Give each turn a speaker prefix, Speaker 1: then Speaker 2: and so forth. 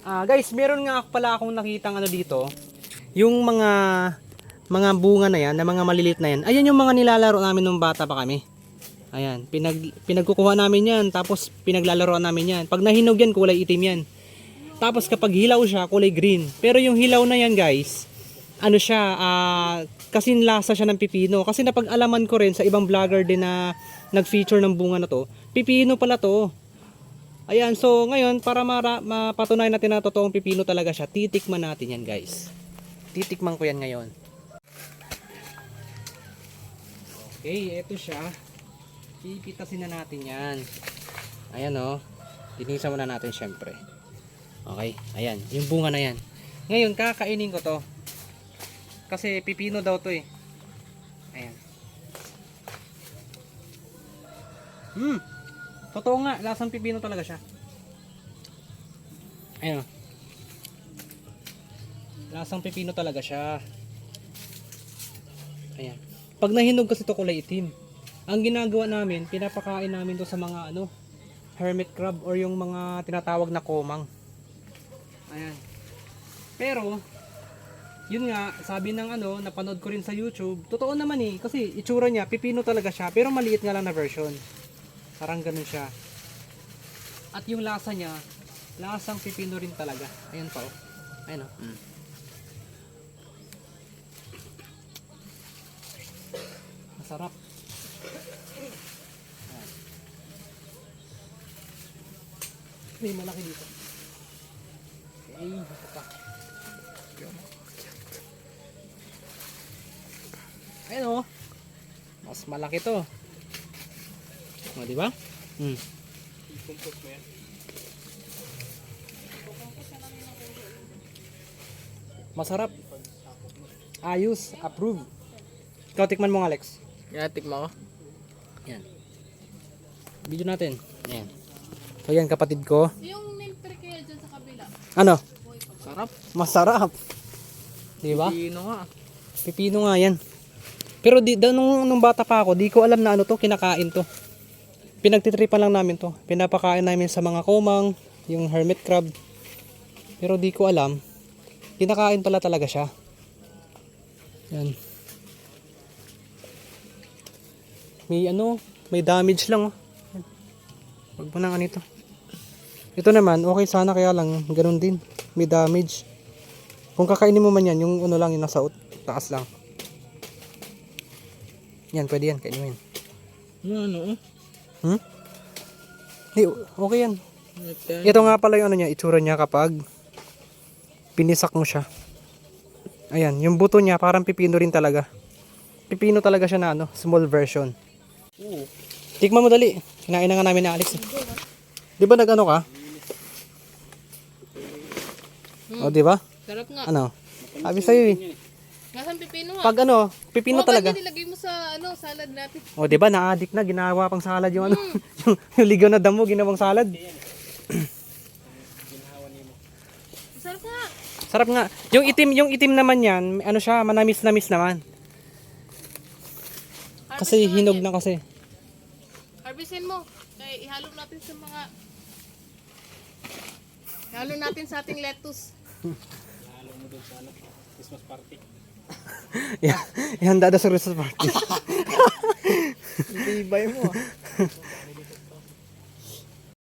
Speaker 1: Guys, meron nga pala akong nakitang ano dito. Yung mga bunga na yan, na mga maliliit na yan. Ayan yung mga nilalaro namin nung bata pa kami. Ayan, pinagkukuha namin yan, tapos pinaglalaroan namin yan. Pag nahinog yan, kulay itim yan. Tapos kapag hilaw siya, kulay green. Pero yung hilaw na yan, guys, ano siya, kasing lasa siya ng pipino. Kasi napag-alaman ko rin sa ibang vlogger din na nag-feature ng bunga na to, pipino pala to. Ayan, so ngayon, para mapatunayan natin na totoong pipino talaga siya, titikman natin yan, guys. Titikman ko yan ngayon. Okay, eto siya. Pipitasin na natin yan. Ayan o. Dinisa muna natin syempre. Okay, ayan. Yung bunga na yan. Ngayon, kakainin ko to. Kasi pipino daw to eh. Ayan. Totoo nga, lasang pipino talaga siya. Ayan o. Lasang pipino talaga siya. Ayan. Pag nahinog kasi ito kulay itim. Ang ginagawa namin, pinapakain namin to sa mga hermit crab or yung mga tinatawag na komang. Ayan. Pero yun nga, sabi ng napanood ko rin sa YouTube, totoo naman eh, kasi itsura niya, pipino talaga siya, pero maliit nga lang na version. Parang ganun siya. At yung lasa niya, lasang pipino rin talaga. Ayan pa oh. Ayan oh. Masarap. May malaki dito. Okay, ito pa. Ayan o. Mas malaki to. O, diba? I-compose mo yan. Masarap. Ayos. Approve. Ikaw, tikman mo nga, Alex.
Speaker 2: Yan, tikman ko.
Speaker 1: Yan. Video natin. Yan. So yan, kapatid ko.
Speaker 3: Yung name pre kaya dyan sa kabila.
Speaker 1: Ano?
Speaker 2: Sarap.
Speaker 1: Masarap. Diba?
Speaker 2: Pipino nga.
Speaker 1: Pipino nga yan. Pero nung bata pa ako, di ko alam na to, kinakain to. Pinagtitripan lang namin to. Pinapakain namin sa mga komang, yung hermit crab. Pero di ko alam, kinakain pala talaga siya. Yan. May damage lang oh. Wag mo nang anito. Ito naman, okay sana, kaya lang, ganun din. May damage. Kung kakainin mo man yan, yung lang, yung nasa taas lang. Yan, pwede yan, kainin mo yan. Okay yan. Ito nga pala yung itsura niya kapag pinisak mo siya. Ayan, yung buto niya parang pipino rin talaga. Pipino talaga siya na small version. Tikman mo dali. Kinain na nga namin na Alex. Di ba nag ka? O, di ba?
Speaker 3: Sarap nga.
Speaker 1: Sabi sa'yo eh.
Speaker 3: Nasaan pipino ah?
Speaker 1: Pag pipino talaga.
Speaker 3: Bakit nilagay mo sa salad natin?
Speaker 1: O, di ba na-addict na, ginawa pang salad yung yung ligaw na damo, ginawang salad.
Speaker 3: Sarap nga.
Speaker 1: Sarap nga. Yung itim naman yan, siya, manamis-namis naman. Kasi hinog na kasi.
Speaker 3: Harvestin mo. Kaya ihalo natin sa mga... Ihalo natin sa ating lettuce.
Speaker 2: Ihalo mo doon sa Christmas party.
Speaker 1: Yan, dada sa Christmas party.
Speaker 2: Ibay mo ah.